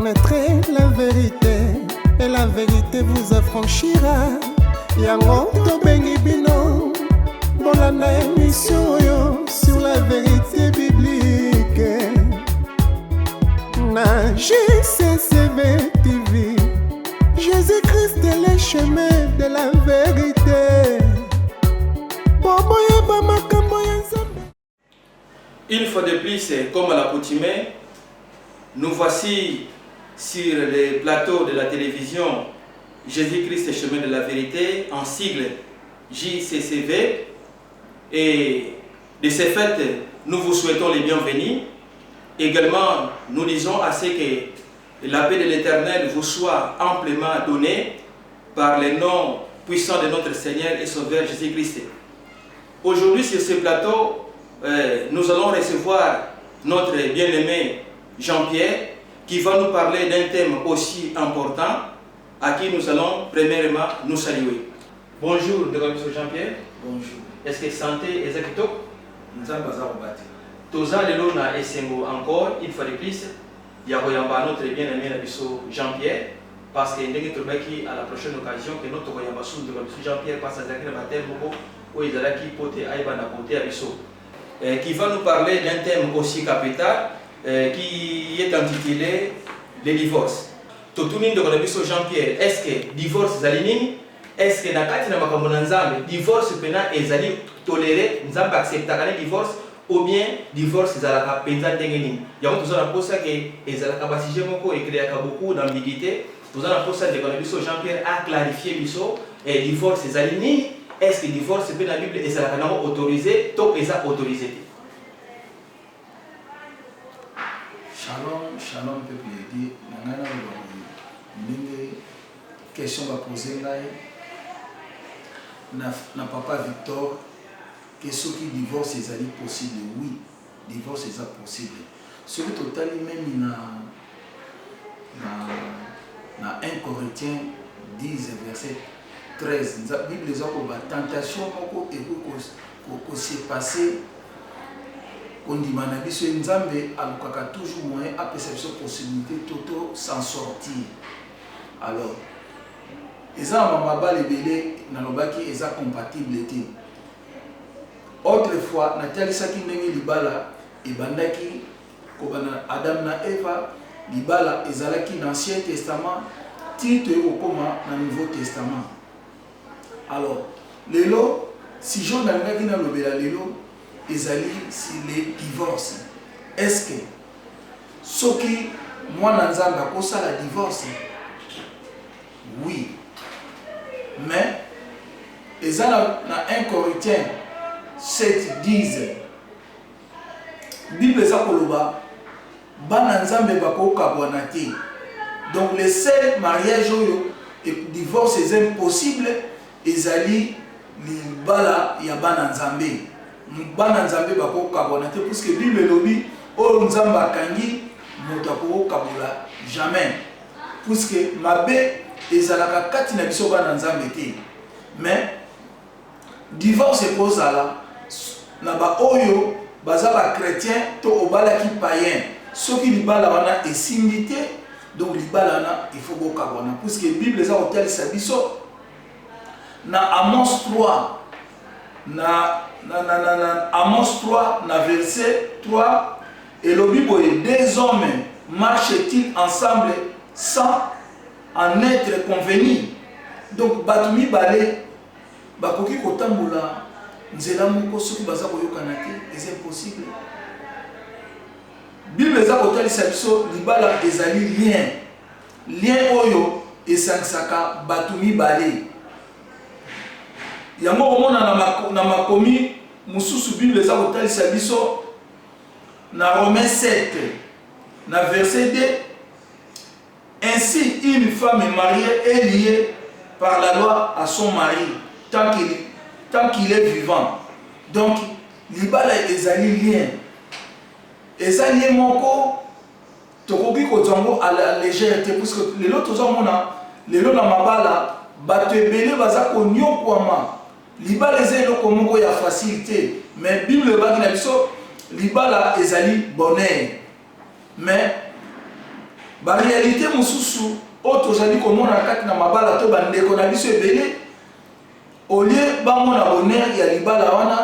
connaîtrez la vérité, et la vérité vous affranchira. Yango tobengi bino bolanda émission yo sur la vérité biblique na JCCV TV. Jésus-Christ est le chemin de la vérité. Une fois de plus, comme à l'accoutumée, nous voici sur les plateaux de la télévision Jésus-Christ, chemin de la vérité, en sigle JCCV. Et de ce fait, nous vous souhaitons les bienvenus. Également, nous disons à ce que la paix de l'Éternel vous soit amplement donnée par le nom puissant de notre Seigneur et Sauveur Jésus-Christ. Aujourd'hui, sur ce plateau, nous allons recevoir notre bien-aimé Jean-Pierre qui va nous parler d'un thème aussi important à qui nous allons premièrement nous saluer. Bonjour, Jean-Pierre. Bonjour. Est-ce que santé est exacto? Nous avons battu. Toza lelo na esengo encore une fois de plus. Yakoyamba notre bien-aimé Jean-Pierre parce que ndenge tobaki à la prochaine occasion que notre koyamba sous de Jean-Pierre passe à la baptême moko o ezalaki pote aiba na pote ya biso. Qui va nous parler d'un thème aussi capital qui est intitulé le divorce. Totuni de Konabiso Jean-Pierre, est-ce que divorce zalinini? Est-ce que nakati na makambo na nzambe divorce pena ezali toléré, nzambe acceptaka le divorce ou bien divorce ezalaka penza ndenge nini? Yango tozana posa que ezalaka ba sujet moko ekreaka beaucoup d'ambiguïté. Tozana posa de Konabiso Jean-Pierre a clarifié biso et divorce zalinini. Est-ce que le divorce peut la Bible est autorisé, tout est autorisé? Shalom, shalom, peuple de Dieu. Une question va poser là. Na papa Victor, que ce qui divorce est possible? Oui, divorce est possible. Ce que total même na 1 Corinthiens 10 verset 13, la Bible dit que la tentation s'est passée. On dit que Nzambe a toujours moyen à perception possibilité de s'en sortir. Alors, les enfants les bébés n'ont pas compatible. Autrefois, Nathalie Sakindengi Libala et Bandaki, Adam na Eva, Libala et Zalaki dans l'Ancien Testament, titre au coma dans le Nouveau Testament. Alors, lelo, si je n'ai pas dit le lelo, ils allaient sur les divorces. Est-ce que ce qui, moi, n'anzanga, qu'on ça la divorce? Oui. Mais, ils ont dans 1 Corinthiens 7, 10, Bible est koloba, bananzambe bako kabwanate. Donc, le seul mariage et divorce est impossible. Ezali libala ya bana nzambe bako kabona te parce que Bible lobi o nzamba kangi moto ko kabola jamais parce que mabe ezalaka kati na biso bana nzambe te. Mais divorce ekozala na ba oyo baza ba chrétien to obala ki païen soki libala wana esimbi te, donc libala wana il faut ko kabona parce que Bible za otalisa biso na Amos 3 Amos 3 na verset 3 et le Bible est deux hommes marchent-ils ensemble sans en être convenus? Donc batumi balé bakoki kotambola nzela moko soki baza koyokana te, c'est impossible. Bible za kotalisa biso libala ezali lien oyo esangisaka batumi balé. Yango omona na makomi mususu Bible za kotalisa biso na Romains 7 na verset 2. Ainsi une femme mariée est liée par la loi à son mari tant qu'il est vivant. Donc libala ezali lien. Ezali moko tokoki kozango à la légèreté parce que les autres ozomona lelo na mabala bato ebele baza konyokwama. Libala ezali loko moko ya facilité, mais Bible baki na biso libala ezali bonheur. Mais ba réalité mususu auto jali komona kati na mabala to bandeko na biso ebele au lieu bamona bonheur ya libala wana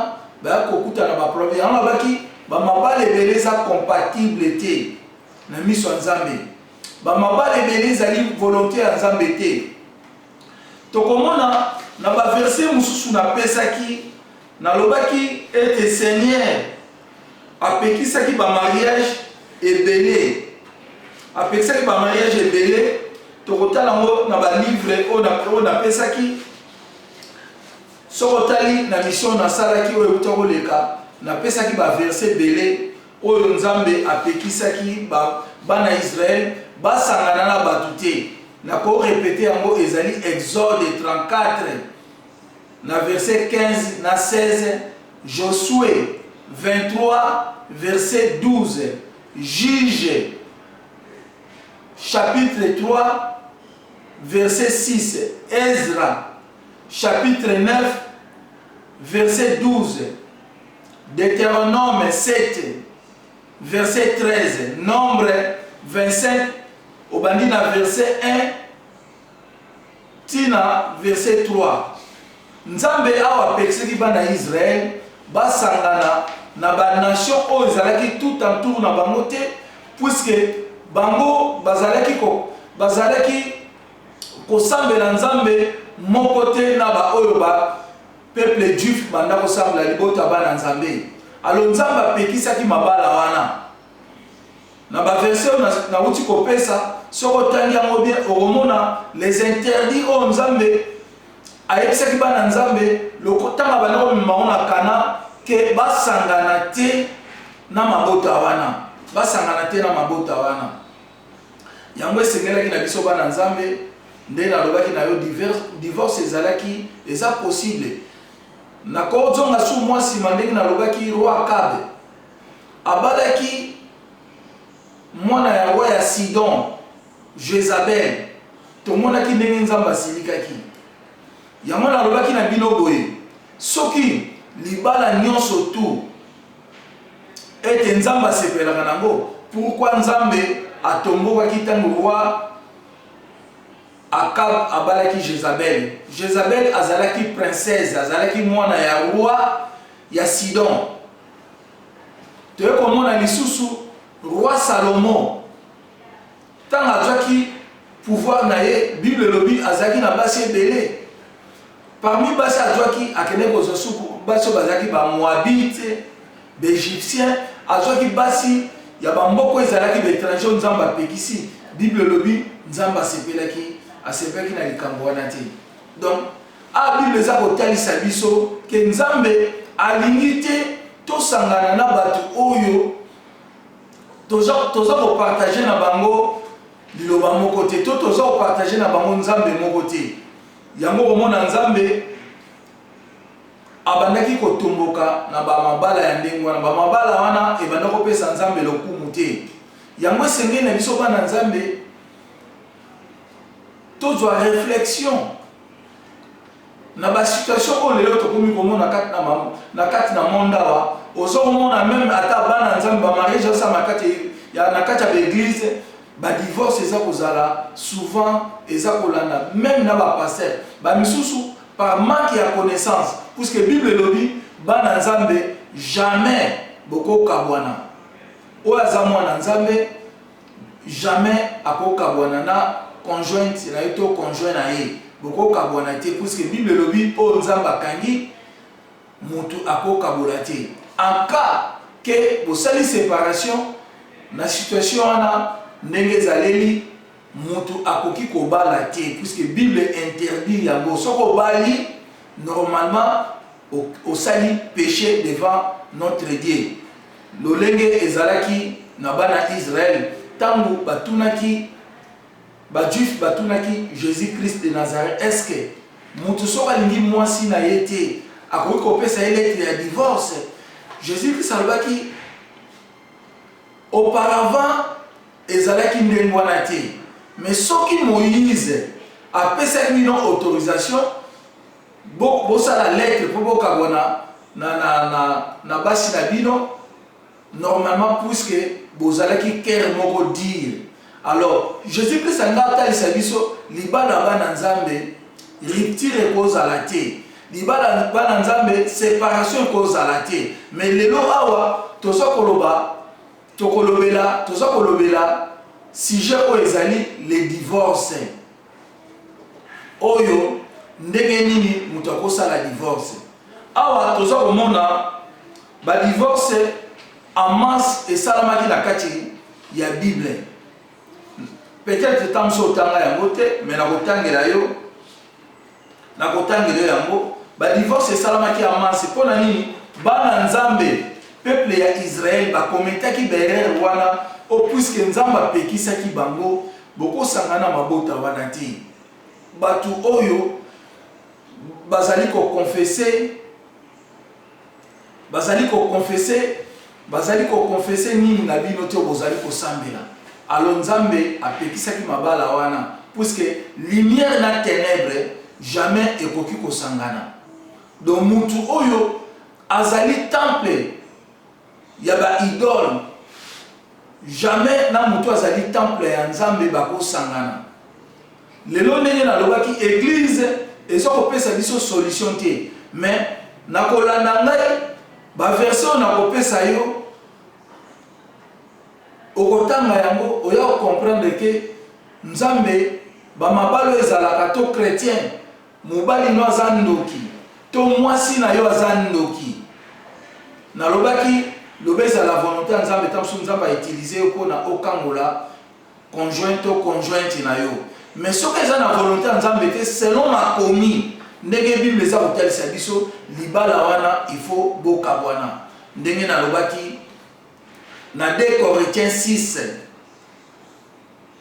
ba kokuta na ba problème yango baki ba mabala ebele za compatible te na miso ya Nzambe ba mabala ebele zali volonté ya Nzambe te tokomona na ba verset mususu na pesaki na lobaki ete Seigneur apekisaki ba mariage ebele apekisaki ba mariage ebele tokotala ngo na ba livre o na pesaki sokotali na mission na salaki oyo utokoleka na pesaki ba verset ebele oyo Nzambe apekisaki bana Israël basangana na batu te na ko répéter yango ezali Exode 34 na verset 15 na 16 Josué 23 verset 12 Juge chapitre 3 verset 6 Ezra chapitre 9 verset 12 Deutéronome 7 verset 13 Nombre 25 au bandi na verset 1 tina verset 3 Nzambe awa pekisaki bana Israël basangana na ba nation oyo ezalaki tout autour na bango te puisque bango bazalaki kosambela Nzambe moko te na ba oyo ba peuple juif banda kosambela libota bana Nzambe alors Nzambe apekisaki mabala wana na ba verset na uti kopesa soko tangi yango bien okomona les interdits oyo Nzambe ayebisaki bana Nzambe lokotanga bana komema na kana ke basangana te na mabota wana yango esengelaki na biso bana Nzambe nde nalobaki na yo divorce ezalaki eza possible na kozonga su mwa nsima ndenge nalobaki roi Akabe abalaki mwana ya roi ya Sidon Jezabel tomonaki ndenge Nzambe asilikaki yango nalobaki na bino boye soki libala nyonso tu ete Nzambe asepelaka nango pourquoi Nzambe atombokaki ntango roi Akab abalaki Jezabel azalaki princesse azalaki mwana ya roi ya Sidon toyekomona lisusu roi Salomon ntango azwaki pouvoir na ye Bible elobi azalaki na basi ebele parmi basi azwaki akende kozwa suku basi bazalaki ba Moabite baegyptien azwaki basi ya bamboko ezalaki baétranger Nzambe apekisi Bible elobi Nzambe asepelaki na likambo wana te donc Bible eza kotalisa biso ke Nzambe alingi te tosangana na bato oyo toza kopartage na bango liloba moko te to toza kopartage na bango Nzambe moko te yango komona Nzambe abandaki kotomboka na bamabala ya ndenge wana bamabala wana ebanda kopesa Nzambe lokumu te yango esengeli na biso bana Nzambe tozwa réflexion na ba situation oyo lelo tokomi komona na kati na monde awa ozokomona même ata bana Nzambe ba mariage osala na kati ya l'église ba divorce eza kozala souvent eza kolanda même na ba pasteur ba misusu par manque ya connaissance puisque Bible elobi bana Nzambe jamais bokokabwana oyo aza mwana Nzambe jamais akokabwana na conjointe na yeto conjoint na ye bokokabwana te puisque Bible elobi oyo Nzambe akangi mutu akokabola te en cas que bosali séparation na situation wana ndenge ezaleli mutu akoki kobala te puisque Bible interdit yango soko bali normalement osali péché devant notre Dieu lolenge ezalaki na bana Israël tangu batunaki bajuif batunaki Jésus-Christ de Nazareth est-ce que mutu soko alingi mwasi na ye te akoki kopesa ye lettre ya divorce Jésus-Christ alobaki auparavant ezalaki ndenge wana te mais soki Moïse apesaki bino autorisation bosala lettre po bokabona na basi na bino normalement puisque bozalaki cœur moko dire Alors, Jésus-Christ a dit que libala bana nzambe rupture cause à la terre. Libala bana nzambe séparation cause à la terre. Mais lelo awa toza kolobela sujet o ezali les divorces. Oyo ndenge nini mutu akosala divorce. Awa toza komona ba divorce en masse esalamaki na kati ya Bible. Peut-être tant so tanga yango te, mais na kotangela yo yango ba divorce esalamaki en masse pona nini bana nzambe peuple ya Israël ba kometaki berere wana o puisque nzambe apekisaki bango boko sangana mabota wana ti batu oyo bazali ko confesser nini na bino te bozali ko sambela. Alors nzambe apekisaki mabala wana puisque lumière na ténèbres jamais ekoki ko sangana. Donc mutu oyo azali temple ya ba idole jamais na mutu azali temple ya nzambe bako sangana. Lelo ndenge na lobaki église ezo kopesa biso solution te, mais na kolanda ngai ba version na kopesa yo okotanga yango oya comprendre que nzambe ba mabalo ezalaka to chrétien mobali no azandoki to mwasi na yo azandoki na lobaki lobeza la volonté nzambe tamsu nzambe a utiliser ko na okangola conjoint to conjointe na yo. Mais ce que na volonté nzambe te selon ma komi ndenge Bible za kotalisa biso libala wana il faut bokabwana ndenge na lobaki na 2 Corinthiens 6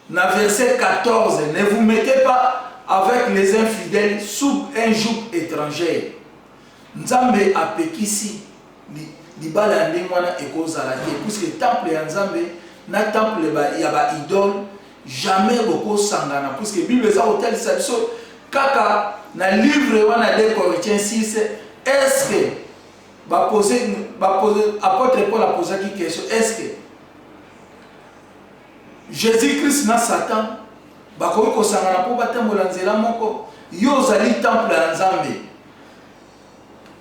na verset 14, ne vous mettez pas avec les infidèles sous un joug étranger. Nzambe apekisi libala ndenge wana ekozala te puisque temple ya nzambe na temple ya ba idole jamais boko sangana puisque Bible za kotalisa biso kaka na livre wana 2 Corinthiens 6 est-ce que apôtre Paul a posé une question, est-ce que Jésus-Christ na Satan bakoki kosangana po batambola nzela moko yo ozali temple ya nzambe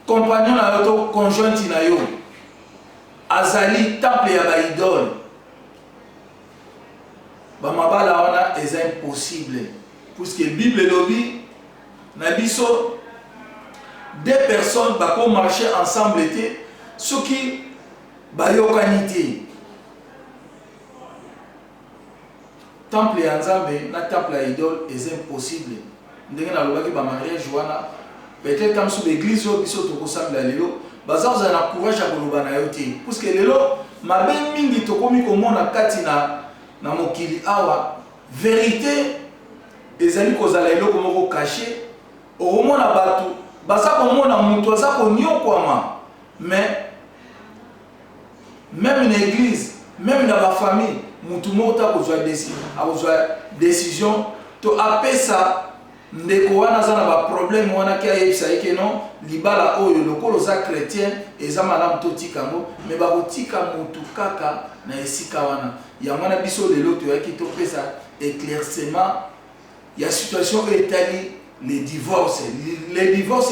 compagnon na yo to conjointe na yo azali temple ya baidole bamabala wana eza impossible puisque Bible lobi na biso deux personnes bako marcher ensemble te soki bayokani te. Temple ya nzambe na temple ya idole est impossible. Ndenge na lobaki ba mariage wana peut-être comme sur l'église yo biso to kosambela lelo bazaza na courage ya koloba na yo te puisque lelo mabe mingi tokomi komona kati na mokili awa vérité ezali kozala eloko moko caché okomona batu baza komona mutu aza konyokwama mais même na église même dans la famille mutu moko ta kozwa décision to apesa ndeko wana za na ba problème wana ki ayebisa yeke non libala oyo lokolo za chrétien eza malamu to tikango mais ba kotika mutu kaka na esika wana ya mwana biso lelo to yaki to pesa éclaircissement ya situation etali les divorces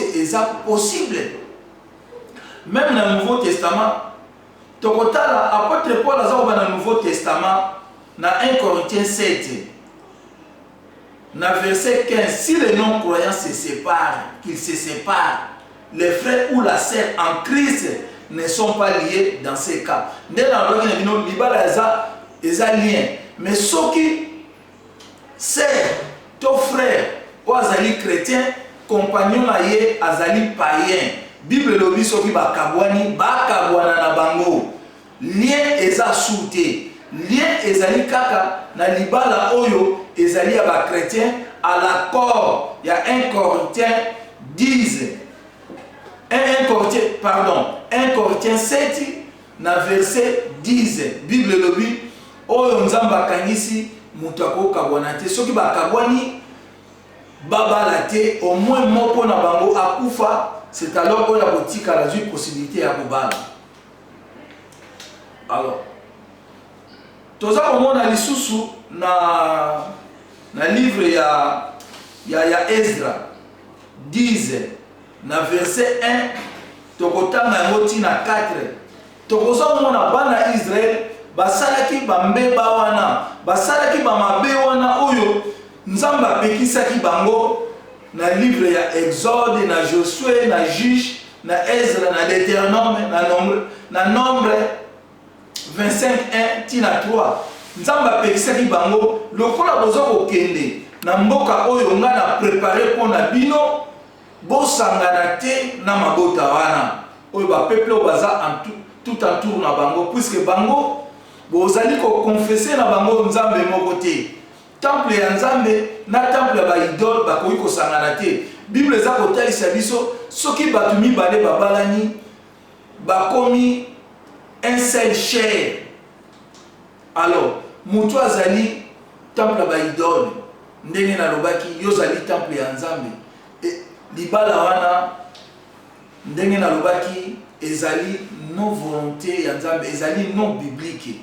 est possible même dans le Nouveau Testament. Tokotala apôtre Paul aza dans le Nouveau Testament na 1 Corinthiens 7 na verset 15, si les non-croyants se séparent, qu'ils se séparent, les frères ou la sœur en Christ ne sont pas liés dans ces cas. Dans le libala eza lien, mais ceux qui c'est ton frère ou azali chrétien, compagnon aye azali païen. Bible lobi soki bakabwani bakabwana na bango. Lien eza souté. Lien ezali kaka na libala oyo ezali ya ba chrétien à l'accord. Il y a 1 Corinthiens 10. 1 Corinthiens 7 na verset 10. Bible lobi oyo nzamba kangisi mutu akokabwana te soki bakabwani babala te au moins moko na bango akufa. C'est alors qu'on a la possibilité à Bobal. Alors, toza komona lisusu na livre ya Ezra 10 na verset 1 tokotanga yango tina 4 tokoza komona bana Israël basalaki bambeba wana basalaki bamabe wana oyo Nzambe apekisaki bango na livre ya Exode na Josué na Juge na Ezra na Deutéronome na nombre 25:1 tina 3 Nzambe apekisaki bango lokola bozo kokende na mboka oyo nga na préparer mpona bino bosangana te na mabota wana oyo ba peuple baza tout en tour na bango puisque bango bozali ko confesser na bango Nzambe moko te temple ya Nzambe na temple ya ba idole bakoki kosangana te Bible eza kotalisa biso soki bato mibale babalani bakomi un seul chair alors mutu azali temple ya ba idole ndenge nalobaki yozali temple ya Nzambe libala wana ndenge nalobaki ezali non volonté ya Nzambe ezali non biblique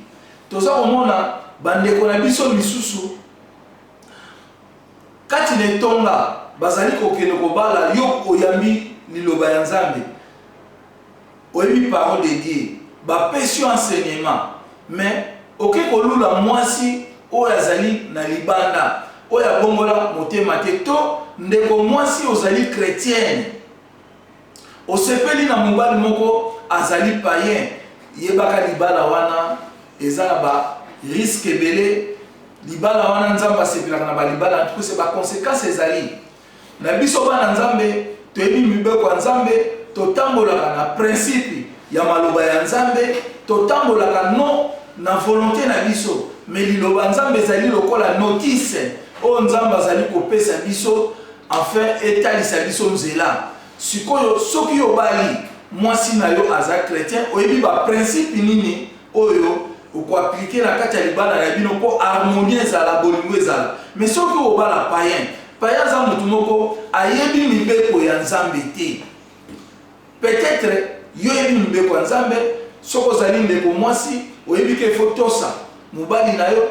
toza komona bandeko na biso misusu kati na tonga bazali kokende kobala yo oyambi liloba ya Nzambe oyebi parole de Dieu bapesi enseignement mais oke kolula mwasi oyo azali na libanda oyo abongola motema te to ndeko mwasi ozali chrétienne osepeli na mobali moko azali païen yebaka libala wana eza na ba risque ebele libala wana Nzambe asepelaka na balibala ntuse ba conséquences ezali na biso bana Nzambe toyebi mibeko ya Nzambe totambolaka na principe ya maloba ya Nzambe totambolaka non na volonté na biso mais liloba Nzambe ezali lokola notice o Nzambe azali kopesa biso enfin etalisa biso nzela sikoyo soki obali mwasi na yo aza chrétien oyebi ba principe nini oyo okoappliquer na kati ya libala na bino po harmonie ezala bolingo ezala mais soki obala païen aza mutu moko ayebi mibeko ya Nzambe te peut-être yo yebi mibeko ya Nzambe soko ozali ndeko mwasi oyebi ke faut tosa mobali na yo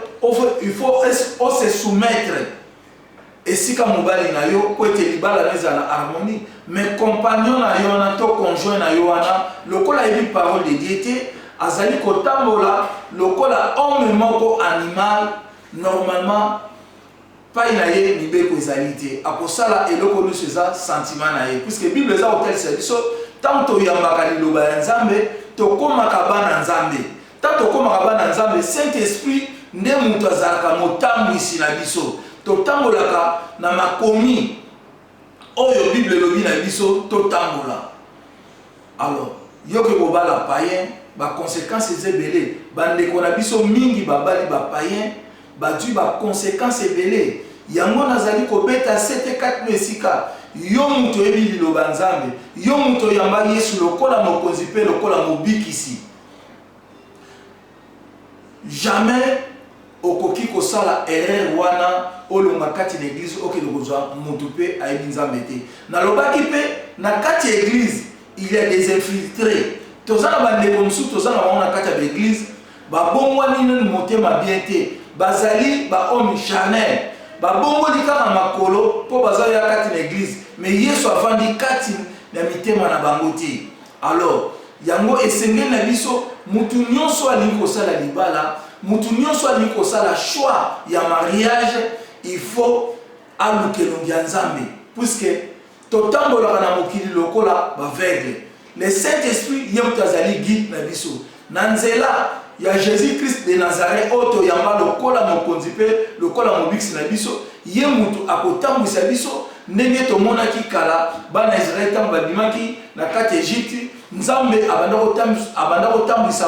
il faut se soumettre esika mobali na yo po ete libala na ezala harmonie mais compagnon na yo wana to conjoint na yo wana lokola yebi parole de Dieu te azali kotambola lokola homme moko animal normalement pai na ye mibeko ezali te akosala eloko nyonso eza sentiment na ye puisque Bible eza kotalisa biso tant toyambaka liloba ya Nzambe tokomaka bana Nzambe tant tokomaka bana Nzambe Saint-Esprit nde mutu azalaka motambwisi na biso totambolaka na makomi oyo Bible elobi na biso totambola alors yoke kobala païen ba conséquences ebele bandeko na biso mingi babali ba païen badui ba conséquences ebele yango nazali kobeta 7-4 esika yo muto yebi liloba Nzambe yo muto yamba Yesu lokola mokonzi pe lokola mobikisi jamais okoki kosala erreur wana olonga kati na église okende kozwa mutu pe ayebi Nzambe te nalobaki pe na kati ya église il y a des infiltrés toza na bandeko mosusu toza na bango na kati ya l'église babongwani nini motema bien te bazali bahomme charnel babongoli kaka makolo mpo baza ya kati na église mais Yesu avandi kati na mitema na bango te alors yango esengeli na biso mutu nyonso alingi kosala libala mutu nyonso alingi kosala choix ya mariage il faut aluka elongi ya Nzambe puisque totambolaka na mokili lokola baveugle le Saint-Esprit ye mutu azali guide na biso na nzela ya Jésus-Christ de Nazareth oto yamba lokola mokonzi pe lokola mobikisi na biso ye mutu akotambwisa biso ndenge tomonaki kala bana Israël ntango babimaki na kati ya Egypte Nzambe abanda kotambwisa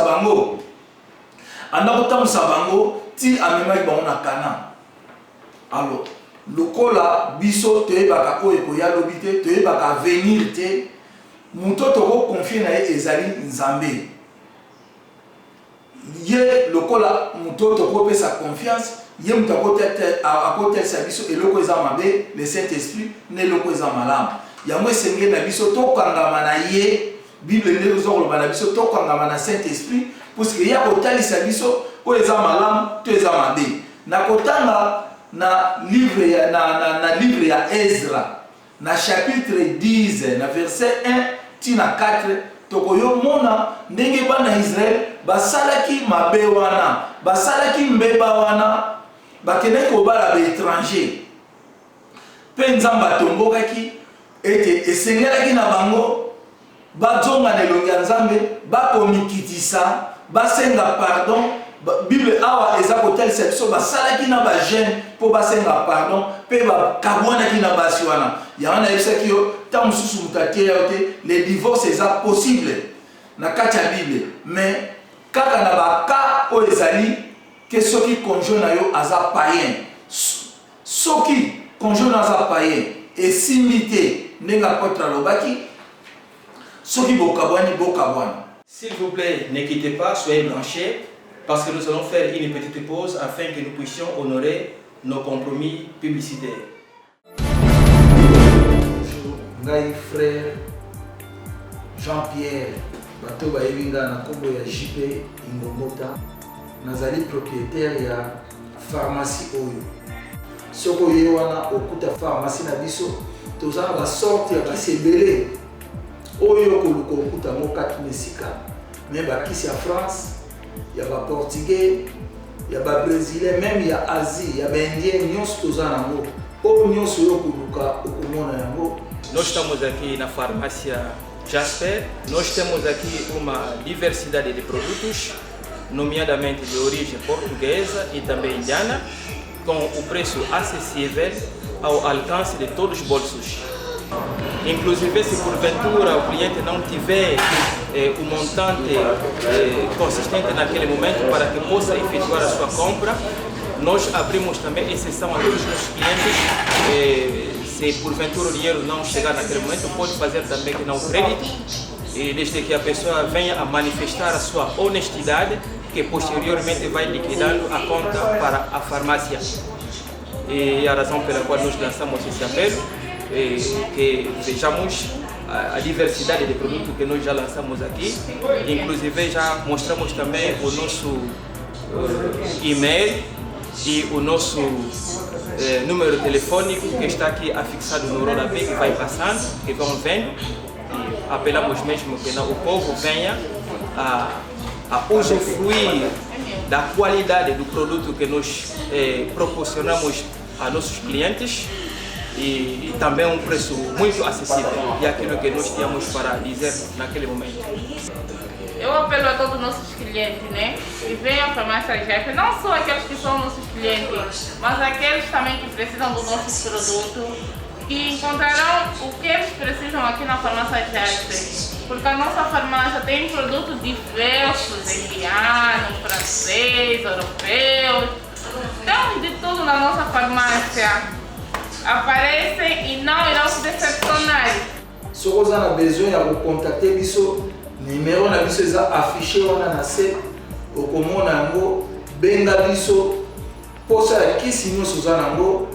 bango ti amemaki bango na Kana alors lokola biso toyebaka oyo ekoya lobi te toyebaka avenir te mutu tokokonfie na ye ezali Nzambe ye lokola mutu tokopesa confiance ye mutu akotelisa biso eloko eza mabe le Saint-Esprit ne eloko eza malamu yango esengeli na biso tokangama na ye Bible nde eza koloba na biso tokangama na Saint-Esprit parce que ya kotalisa biso po eza malamu to eza mabe. Na kotanga na livre ya Ezra na chapitre 10 na verset 1 tina 4 tokoyo mona ndenge bana Israël basalaki mabe wana, basalaki mbeba wana, bakende kobala ba étranger. Pe nzamba tombokaki ete esengelaki na bango bazonga na elongi ya Nzambe, bakomikitisa, basenga pardon. Bible awa eza kotalisa biso basalaki na ba jeune po basenga pardon pe bakabwanaki na basi wana. Yango nayebisaki yo ta mosusu mutatie yo te les divorces eza possible na kati ya Bible, mais kaka na baka oyo ezali ke soki conjoint na yo aza païen, soki conjoint na aza païen esimbi te ndenge apôtre alobaki, soki bokabwani bokabwana. S'il vous plaît, ne quittez pas, soyez branchés, parce que nous allons faire une petite pause afin que nous puissions honorer nos compromis publicitaires. Bonjour, ngai frère Jean-Pierre bato bayelinga na kombo ya JP Ingomota, nazali propriétaire ya pharmacie oyo. Soko ye wana okuta pharmacie na biso tozala ba sorte ya kisi ebele oyo koluka okuta mokati mesika, mais bakisi ya France, ya ba portugais, ya ba brésilien, même ya Asie, ya ba indien, nyonso tozala nango oyo nyonso oyo koluka okomona yango. Nós estamos aqui na farmácia Jasper. Nós temos aqui uma diversidade de produtos, nomeadamente de origem portuguesa e também indiana, com o preço acessível ao alcance de todos os bolsos. Inclusive, se porventura o cliente não tiver o montante consistente naquele momento para que possa efetuar a sua compra, nós abrimos também exceção a todos os nossos clientes. Se porventura o dinheiro não chegar naquele momento, pode fazer também que não crédito, e desde que a pessoa venha a manifestar a sua honestidade, que posteriormente vai liquidando a conta para a farmácia. E a razão pela qual nós lançamos esse apelo é que vejamos a diversidade de produtos que nós já lançamos aqui, inclusive já mostramos também o nosso e-mail e o nosso número telefônico que está aqui afixado no rodapé, que vai passando, que vão vendo. E apelamos mesmo que o povo venha a usufruir da qualidade do produto que nós proporcionamos a nossos clientes e também um preço muito acessível, e aquilo que nós tínhamos para dizer naquele momento. Eu apelo a todos os nossos clientes, né? Que venham à farmácia Jasper, não só aqueles que são nossos clientes, mas aqueles também que precisam do nosso produto, e encontrarão o que eles precisam aqui na farmácia Jasper. Porque a nossa farmácia tem produtos diversos, indianos, francês, europeus. Temos de tudo na nossa farmácia. Aparecem e não irão se decepcionar. Se você tem besoin de contacter biso, numéro na biso eza affiché wana na se, okomona yango, benga biso, posa ya kisi nyonso oza nango,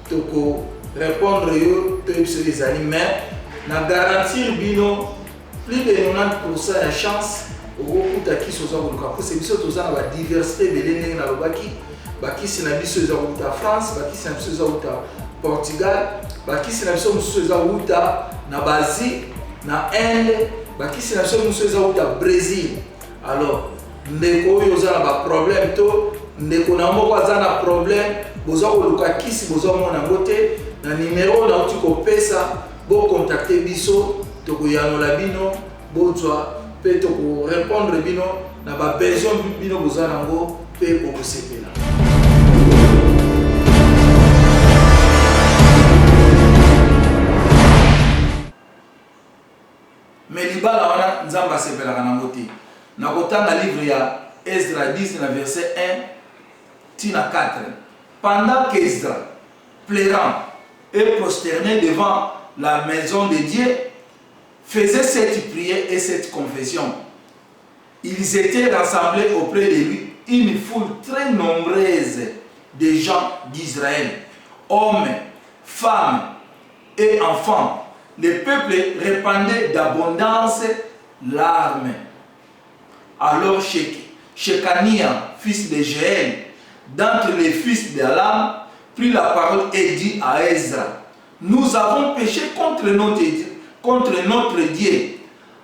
toko répondre yo to biso ezali, mais na garantir bino plus de 90% ya chance okokuta kisi oza koluka, po se biso toza na ba diversité ebele ndenge nalobaki. Bakisi na biso eza koluta France, bakisi na biso eza koluta Portugal, bakisi na biso mosusu eza koluta na Asie, na Inde, bakisi na biso mosusu eza koluta Brésil. Alors ndeko oyo oza na ba problème to ndeko na moko aza na problème, boza koluka kisi boza mona yango te, na numéro nauti kopesa bo contacter biso, tokoyanola bino bozwa pe toko répondre bino na ba besoin bino boza nango pe bokosepela. Mais libala wana nzamba sepelaka nango te. Nakotanga livre ya Ezra 10 na verset 1 tina 4. Pendant qu'Ezra, pleurant et prosterné devant la maison de Dieu, faisait cette prière et cette confession, ils étaient rassemblés auprès de lui une foule très nombreuse de gens d'Israël, hommes, femmes et enfants. Le peuple répandait d'abondance larmes. Alors Shekania, fils de Jéel, d'entre les fils d'Alam, prit la parole et dit à Ezra, nous avons péché contre notre Dieu,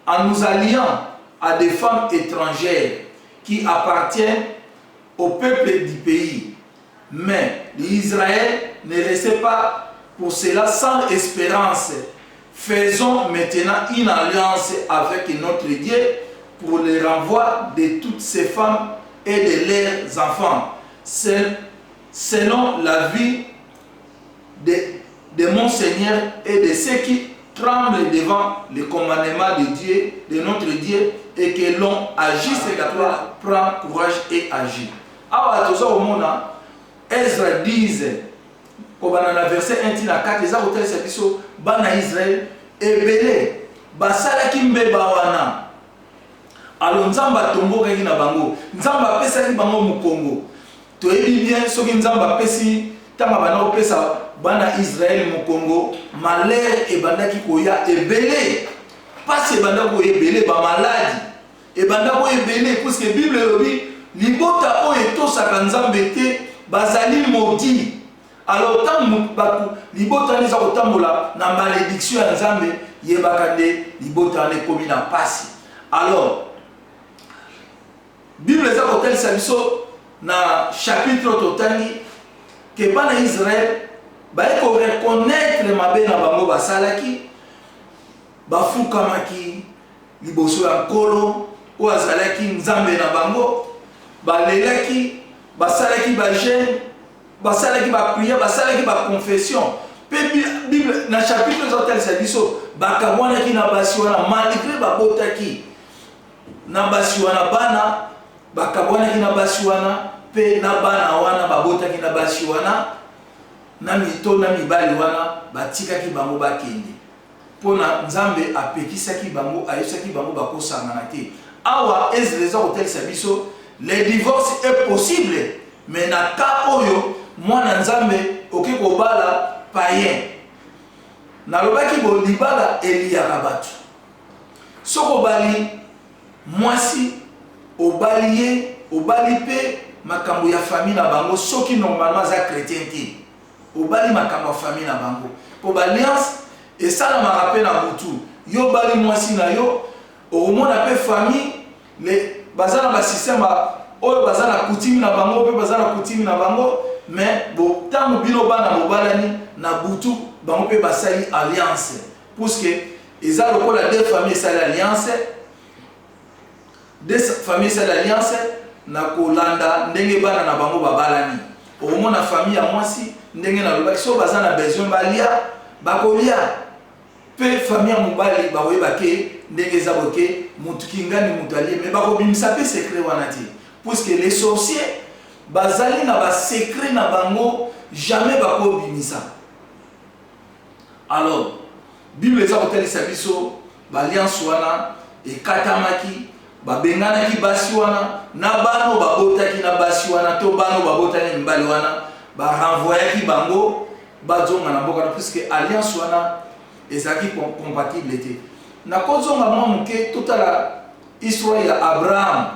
en nous alliant à des femmes étrangères qui appartiennent au peuple du pays. Mais l'Israël ne restait pas pour cela sans espérance. Faisons maintenant une alliance avec notre Dieu pour le renvoi de toutes ces femmes et de leurs enfants, selon la vie de mon Seigneur et de ceux qui tremblent devant le commandement de Dieu, de notre Dieu, et que l'on agisse et que toi prends courage et agis. Alors, tout ça au monde, Ezra disent, dans le verset 1 à 4, les autres services, Bana Israël, et Belé, Basala Kimbe Bawana. Alors, Nzamba Tombo Kaki na Bango, Nzamba Pesa Ki Bango Mukongo. Tu es bien, ce qui Nzamba Pesi, Tama Banao Pesa, Bana Israël Mukongo, Malheur et Banda Kikoya, et Belé. Pas ce Banda Ko et Belé, ba maladie. Et Banda Ko et Belé, parce que la Bible dit, Libota O et Tosaka Nzambete, Bazali Maudit. Alors, tant que Libota n'est pas autant na malédiction à Nzambe, Yebakande, Libota n'est commis na passe. Alors, Bible est à côté de na chapitre totangi que bana Israël ba ko reconnaître mabe na bango basalaki bafukamaki liboso ya nkolo o azalaki nzambe na bango balelaki basalaki ba jeûne basalaki ba prière basalaki ba confession pe Bible na chapitre total ça biso bakamwanaki na basi wana malgré babotaki na basi wana bana bakabwanaki na basi wana pe na bana wana babotaki na basi wana na mito na mibali wana batikaki bango bakende pona nzambe apekisaki bango ayesaki bango bakosangana te. Awa Ezra kotelisa biso le divorce est possible mais na ka oyo mwana nzambe oki kobala païen nalobaki bo libala eliyaka bato soko bali mwasi obali pe makambo ya famille na bango soki normalement za chrétien te obali makambo ya famille na bango po balliance esalamaka mpe na butu yo bali mwasi na yo omona mpe famille baza na basystème oyo baza na coutume na bango mpe baza na coutume na bango mais ntango bino bana mobalani na butu bango mpe basali alliance puisque eza lokola deux familles esali alliance des familles c'est l'alliance na kolanda ndenge bana na bango babalani omona famille ya mwasi ndenge na lobaki so baza na besoin balia bakolia pe famille ya mobali bakoyeba ke ndenge eza boke mutu kingani mutu alie mais bakobimisa pe secret wana te puisque les sorciers bazali na ba secret na bango jamais bakobimisa. Alors Bible eza kotelisa biso baliance wana ekatamaki babenganaki basi wana na bano babotaki na basi wana to bano babotaki mbali wana barenvoyaki bango bazonga na mboka puisque alliance wana ezaki compatible te na kozonga mwa muke totala histoire ya Abraham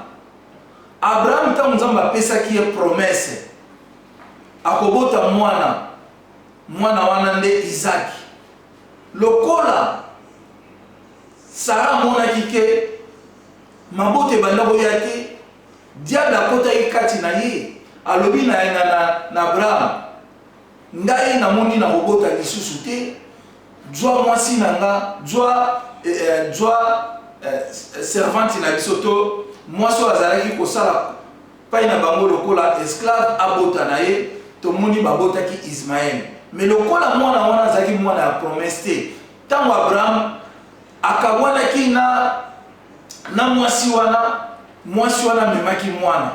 ntango nzambe apesaki ye promesse akobota mwana wana nde Isaac lokola Sara monaki ke mabote banda boya te diable akotaki kati na ye alobi na Abraham ngai namoni na kobota lisusu te jwa mwasi na nga jwa servante na biso to mwasi oyo azalaki kosala pai na bango lokola esclave abota na ye tomoni babotaki Ismaël mais lokola mwana wana azalaki mwana ya promesse te ntango Abraham akabwanaki na mwasi wana amemaki mwana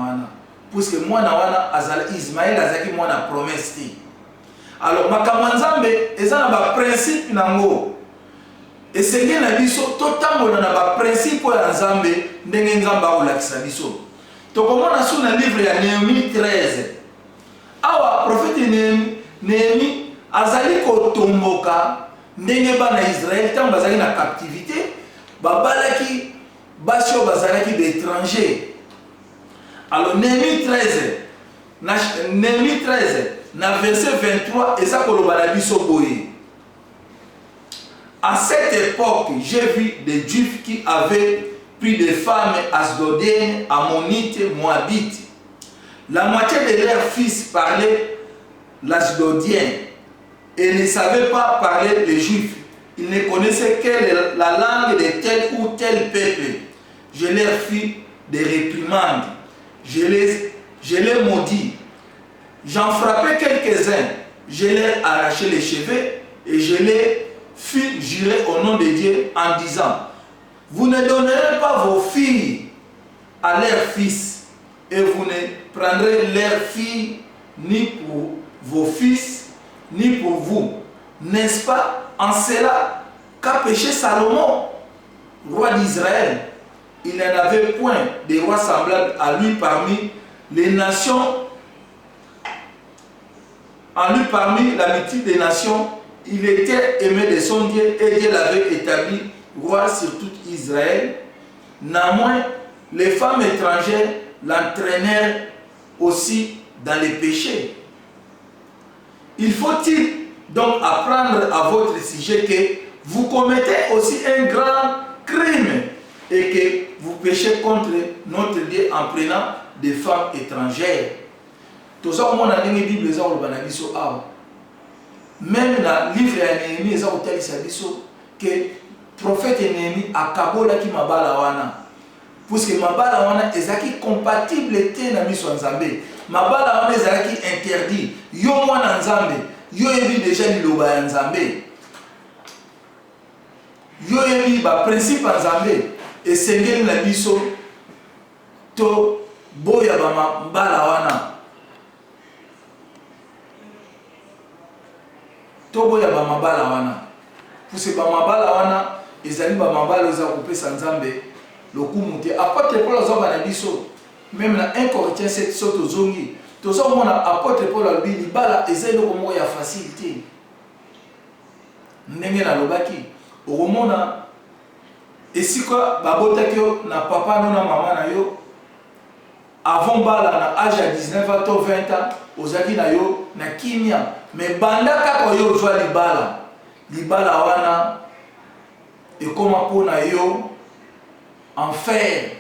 wana puisque mwana wana Ismaël azalaki mwana promesse te. Alors makambo nzambe eza na ba principe nango esenge na biso totambola na ba principe ya nzambe ndenge nzambe akolakisa biso tokomona su na livre ya Néhémie 13 awa prophète Néhémie azali kotomboka ndenge bana Israël ntango bazali na captivité babalaki basio bazalaki d'étrangers. Alors Néhémie 13 na verset 23 eza koloba na biso boye. À cette époque, j'ai vu des Juifs qui avaient pris des femmes asdodiennes, ammonites, moabites. La moitié de leurs fils parlaient l'asdodien et ne savaient pas parler les Juifs. Ils ne connaissaient que la langue de tel ou tel peuple. Je leur fis des réprimandes. Je les maudis. J'en frappais quelques-uns. Je leur arrachai les cheveux et je les fis jurer au nom de Dieu en disant: vous ne donnerez pas vos filles à leurs fils et vous ne prendrez leurs filles ni pour vos fils ni pour vous. N'est-ce pas en cela qu'a péché Salomon, roi d'Israël? Il n'en avait point de roi semblable à lui parmi les nations. En lui parmi la multitude des nations, il était aimé de son Dieu et Dieu l'avait établi roi sur tout Israël. Néanmoins, les femmes étrangères l'entraînèrent aussi dans les péchés. Il faut-il donc apprendre à votre sujet que vous commettez aussi un grand crime et que vous péchez contre notre Dieu en prenant des femmes étrangères. Tout ça, on a dit que la Bible est même dans le livre de Néhémie, il y a que le prophète Néhémie a kabola ki mabala wana. Parce que mabala wana est compatible avec la mission de Nzambe. Mabala wana est interdit. Yo mwana Nzambe, yo yebi déjà liloba ya Nzambe. Yo yebi ba principe ya Nzambe. Esengeli na biso to boya ba mabala wana. Toboya ba mabala wana. Pour ce ba mabala wana, ezali ba mabala za kopesa Nzambe lokumu te. Apôtre Paul azoba na biso, même na 1 Corinthiens 7 soto zongi. Tozo mona apôtre Paul albi libala ezali ko ya facilité. Ndenge na lobaki, okomona esika babotaki na papa no na mama na yo avant bala na âge à 19 ans to 20 ans, ozaki na yo na kimia. Mais banda kako yo zwa libala wana ekoma pona yo enfer.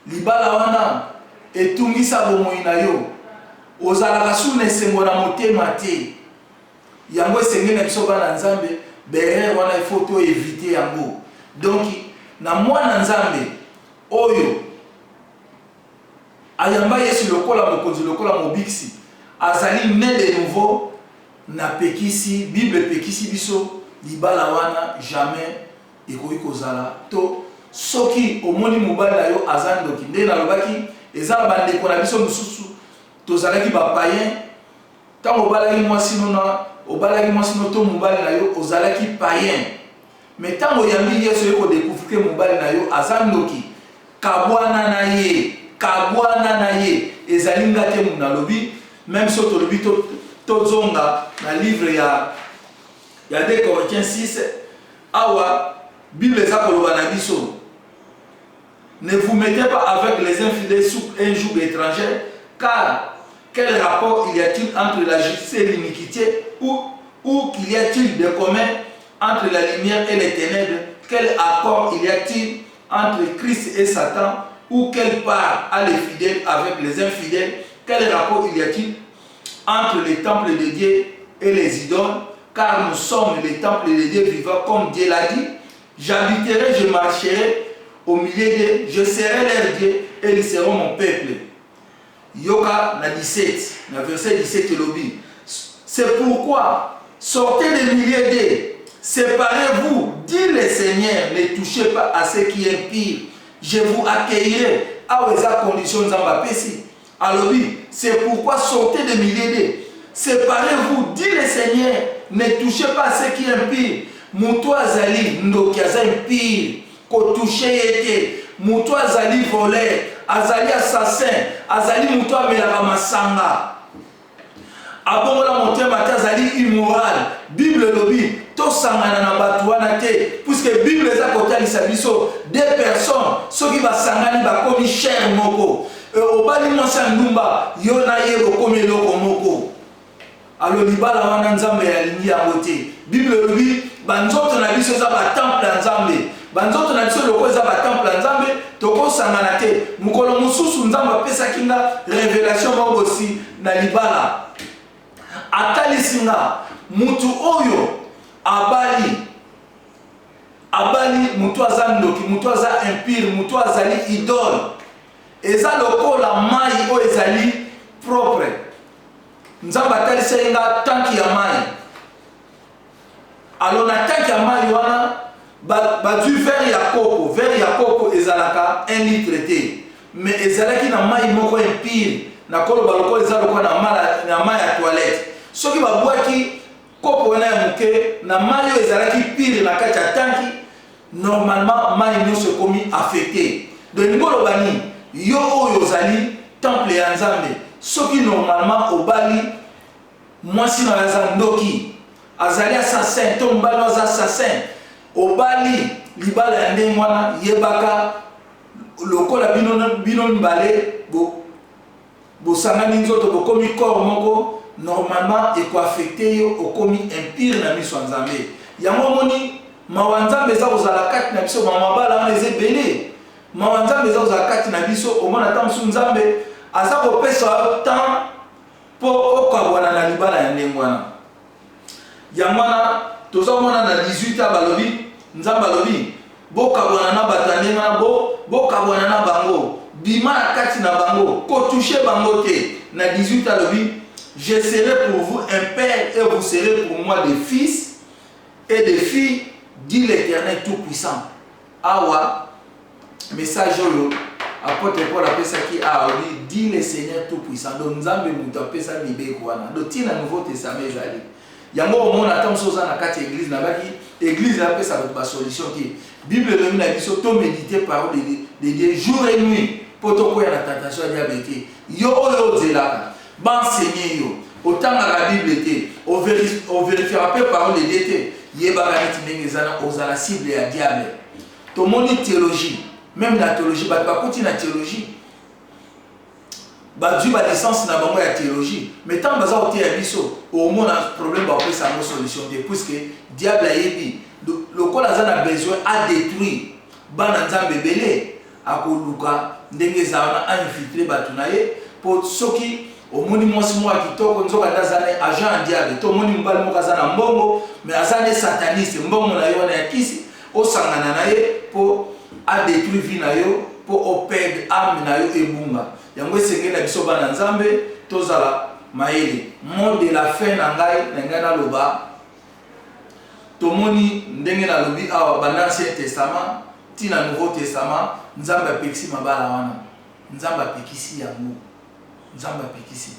Libala wana etungisa bomoi na yo, ozalaka suna esengo na motema te. Yango esengeli na biso bana Nzambe berere wana il faut to éviter yango. Donc na mwana Nzambe oyo ayamba Yesu lokola mokonzi lokola mobiksi azali né de nouveau na pekisi Bible pekisi biso libala wana jamais ekoki kozala to soki omoni mobali na yo azandoki nde na lobaki eza bandeko na biso mosusu tozalaki ba païen tango obalaki mwasi no to mobali na yo ozalaki païen. Mais tango yambi Yesu eko découvrir mobali na yo azandoki kabwana na ye ezali ngate muna lobi. Même si tu le tozonga dans le livre il y a 2 Corinthiens 6 awa Bible ezakoloba na biso. Ne vous mettez pas avec les infidèles sous un joug étranger, car quel rapport il y a-t-il entre la justice et l'iniquité, ou qu'il y a-t-il de commun entre la lumière et les ténèbres? Quel accord il y a-t-il entre Christ et Satan, ou quelle part a les fidèles avec les infidèles? Quel rapport il y a-t-il entre les temples de Dieu et les idoles? Car nous sommes les temples de Dieu vivants, comme Dieu l'a dit. J'habiterai, je marcherai au milieu d'eux, je serai leur Dieu et ils seront mon peuple. Yoka na 17, na verset 17 lobby. C'est pourquoi sortez des milliers d'eux, séparez-vous, dit le Seigneur, ne touchez pas à ce qui est pire. Je vous accueillerai à vos conditions d'ambapesi. Alors oui, c'est pourquoi sortez des milliers d'eux, séparez-vous, dit le Seigneur, ne touchez pas à ce qui est pire. Moutou azali ndoki azali pire, ko touché été, moutou azali voleur, azali assassin, azali moutou amelaka masanga. Abongola motema azali immoral. Bible Bible lobby to sangana na batu wana te puisque Bible eza kotalisa biso deux personnes soki basangani bakomi cher moko obali mwasi ndumba yo na ye bokomi eloko moko alo libala wana nzambe yalingi yango te. Bible lobby banzoto na biso eza batemple ya nzambe, banzoto na biso loko eza batemple ya nzambe tokosangana te. Mokolo mosusu nzambe apesaki nga révélation moko aussi na libala atalisi nga mutu oyo abali mutu aza ndoki, mutu aza impire, mutu azali idole eza lokola mai oyo ezali propre. Nzambe atalisi nga tanki ya mai, alors na tanki ya mai wana bazwi verre ya kopo ezalaka 1 litre te, mais ezalaki na mai moko impire na koloba lokola eza lokola na mai ya toilette. Soki babwaki kopo wana ya moke na mai oyo ezalaki pire na kati ya tanki, normalement mai nyonso ekomi affecté. Donc ngoloba nini yo oyo ozali temple ya nzambe soki normalement obali mwasi na aza ndoki azali assassin to mbali aza assassin obali libala ya ndenge wana yebaka lokola bino mbale bosangani nzoto bokomi corps moko normalement eko-affecté yo okomi impire na miso ya nzambe. Yango moni mawa nzambe eza kozala kati na biso mabala wana eza ebele. Mawa nzambe eza kozala kati na biso omona ta mosusu nzambe aza kopesa temps mpo okabwana na libala ya ndenge wana. Yango wana tozomona na 18 balobi nzambe alobi bokabwana na bato ya ndenge wana bokabwana na bango bima na kati na bango kotouche bango te. Na 18 alobi je serai pour vous un père et vous serez pour moi des fils et des filles, dit l'Éternel Tout-Puissant. Awa, message yo, apôtre Paul appelle ça qui a dit le Seigneur Tout-Puissant. Donc nous avons appelé ça libé kwana. Donc il y a un Nouveau Testament ezali. Yango on attend soza na kati église na baki église appelle ça votre solution qui Bible le na biso to méditer parole de Dieu jour et nuit pour to ko ya na tentation ya diabète. Yo oyo zelaka. Enseigner yo autant la Bible était on vérifiera pas parole de Dieu yebaka neti ndengezana ozala cible ya diable to moni théologie même la théologie ba kuti na théologie ba dû ba licence na bango ya théologie mais tant baza oté ya biso au moins un problème ba pesa une solution de puisque diable a yebi lokola za na besoin à détruire bana nzambe belé akoluka ndengezana a infiltrer batunaye pour soki omoni mwasi mwa kitoko nzoka ndazana agent diable to moni mbali moka zana mbongo mais azane sataniste mbongo na yo na yakisi osangana na ye po a détruire vie na yo po opeg âme na yo ebunga. Yango esengeli na biso bana nzambe tozala maele mot de la fin na ngai na loba tomoni ndenge na lobi awa bana Ancien Testament tina Nouveau Testament nzambe apekisi mabala wana nzambe apekisi yango nzamba pekisi.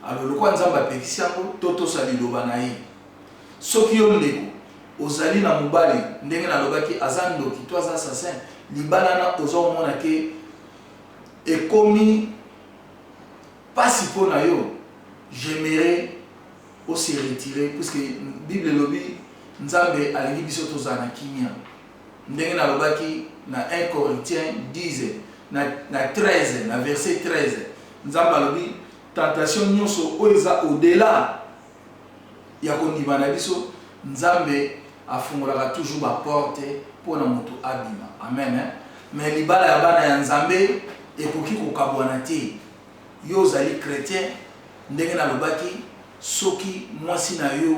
Alors le quoi nzamba pekisi yango toto sali loba na ye soki yo ndeko ozali na mobali ndenge na lobaki azando ki to aza assassin libala na ozo mona ke ekomi pasi po na yo j'aimerais aussi retirer puisque Bible lobi nzambe alingi biso tozana kimia ndenge na lobaki na 1 Corinthiens 10 na 13 na verset 13 nzamba lobi tentation nyonso oza au-delà ya kondima na biso nzambe afungolaka toujours ba porte pour na moto abima amen mais libala ya bana ya nzambe ekoki kokabwana te yo zali chrétien ndenge na lobaki soki mwasi na yo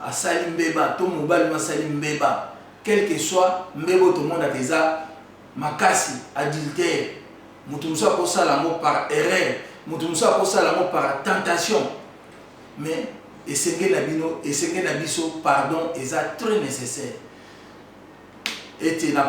asali mbeba to mobali masali mbeba quel que soit mbebo to monde ateza makasi adultère mutu muso akosala yango par erreur mutu muso akosala yango par tentation mais esengeli na biso pardon eza très nécessaire ete na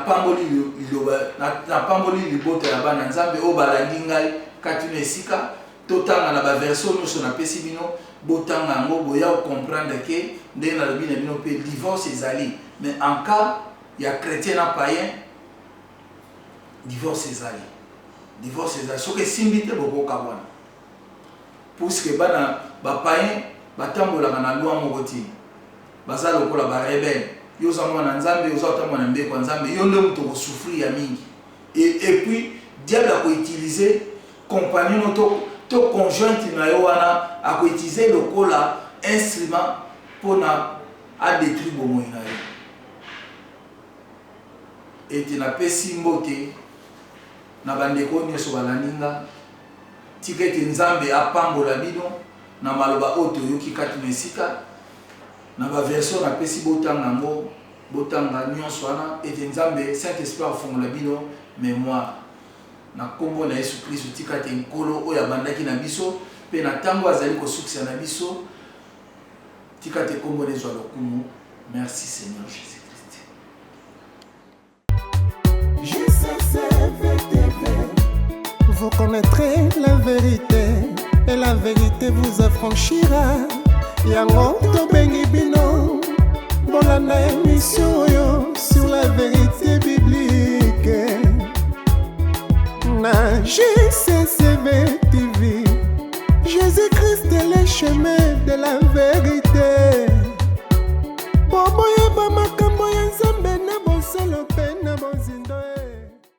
pamboli libota ya bana nzambe oyo balandi ngai kati na esika totanga na baversion nyonso napesi bino botanga yango boya comprendre ke ndenge nalobi na bino mpe divorce ezali mais en cas ya chrétien na païen divorce ezali soki esimbi te bokokabwana puisque bana bapaïen batambolaka na loi moko te baza lokola ba rebelle yo za mwana nzambe oza ta mwana mbeko nzambe yo nde muto ko souffrir ya mingi et puis diable a utiliser compagnon to conjointe na yo wana a utiliser lokola instrument pour à détruire bomoi na yo et na pesi mbote na bandeko nyoso balaninga tikete nzambe apambola bino na maloba oto yoki kati mesika na ba version na pesi botanga ngo botanga nyonso wana et nzambe Saint-Esprit afongola bino mémoire na kombo na Yesu Kristo tikate nkolo oya bandaki na biso pe na tango azali ko sukisa na biso tikate kombo les oies lokumu. Merci Seigneur Jésus-Christ. Vous connaîtrez la vérité et la vérité vous affranchira. Yango to bengi bino bolanda émission yo sur la vérité biblique na JCCV TV. Jésus-Christ est le chemin de la vérité.